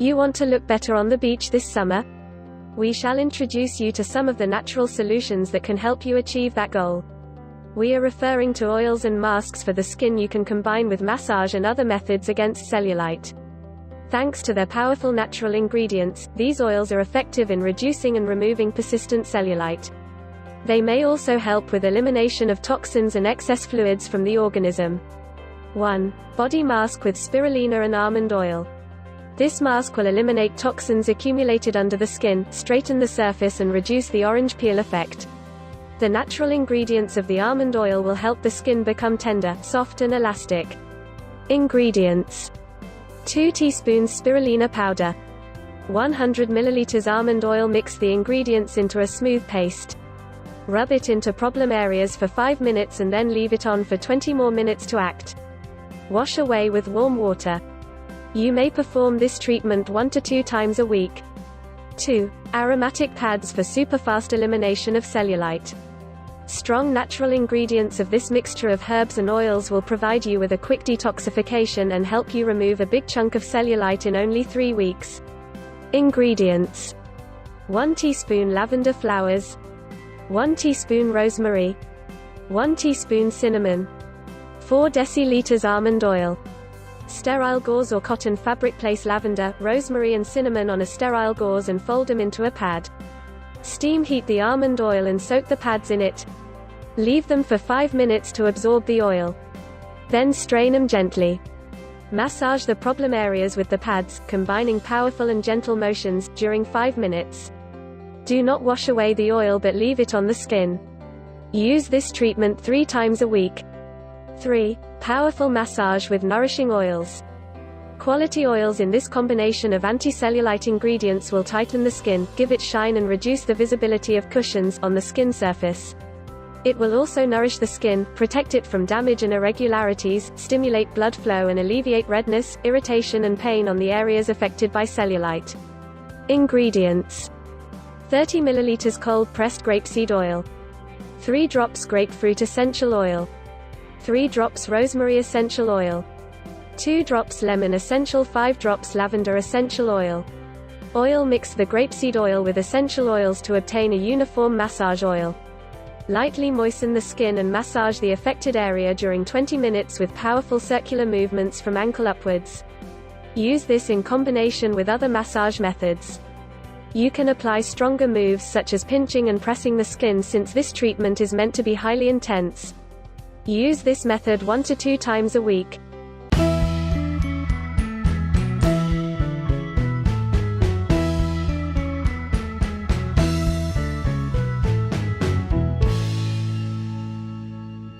You want to look better on the beach this summer? We shall introduce you to some of the natural solutions that can help you achieve that goal. We are referring to oils and masks for the skin you can combine with massage and other methods against cellulite. Thanks to their powerful natural ingredients, these oils are effective in reducing and removing persistent cellulite. They may also help with elimination of toxins and excess fluids from the organism. 1. Body mask with spirulina and almond oil. This mask will eliminate toxins accumulated under the skin, straighten the surface and reduce the orange peel effect. The natural ingredients of the almond oil will help the skin become tender, soft and elastic. Ingredients: 2 teaspoons spirulina powder, 100 ml almond oil. Mix the ingredients into a smooth paste. Rub it into problem areas for 5 minutes and then leave it on for 20 more minutes to act. Wash away with warm water. You may perform this treatment 1 to 2 times a week. 2. Aromatic pads for superfast elimination of cellulite. Strong natural ingredients of this mixture of herbs and oils will provide you with a quick detoxification and help you remove a big chunk of cellulite in only 3 weeks. Ingredients: 1 teaspoon lavender flowers, 1 teaspoon rosemary, 1 teaspoon cinnamon, 4 deciliters almond oil. Sterile gauze or cotton fabric. Place lavender, rosemary and cinnamon on a sterile gauze and fold them into a pad. Steam heat the almond oil and soak the pads in it. Leave them for 5 minutes to absorb the oil. Then strain them gently. Massage the problem areas with the pads, combining powerful and gentle motions, during 5 minutes. Do not wash away the oil but leave it on the skin. Use this treatment 3 times a week. 3. Powerful massage with nourishing oils. Quality oils in this combination of anti-cellulite ingredients will tighten the skin, give it shine and reduce the visibility of cushions on the skin surface. It will also nourish the skin, protect it from damage and irregularities, stimulate blood flow and alleviate redness, irritation and pain on the areas affected by cellulite. Ingredients: 30 ml cold pressed grapeseed oil, 3 drops grapefruit essential oil, 3 drops rosemary essential oil, 2 drops lemon essential, 5 drops lavender essential oil. Oil: mix the grapeseed oil with essential oils to obtain a uniform massage oil. Lightly moisten the skin and massage the affected area during 20 minutes with powerful circular movements from ankle upwards. Use this in combination with other massage methods. You can apply stronger moves such as pinching and pressing the skin since this treatment is meant to be highly intense. Use this method 1 to 2 times a week.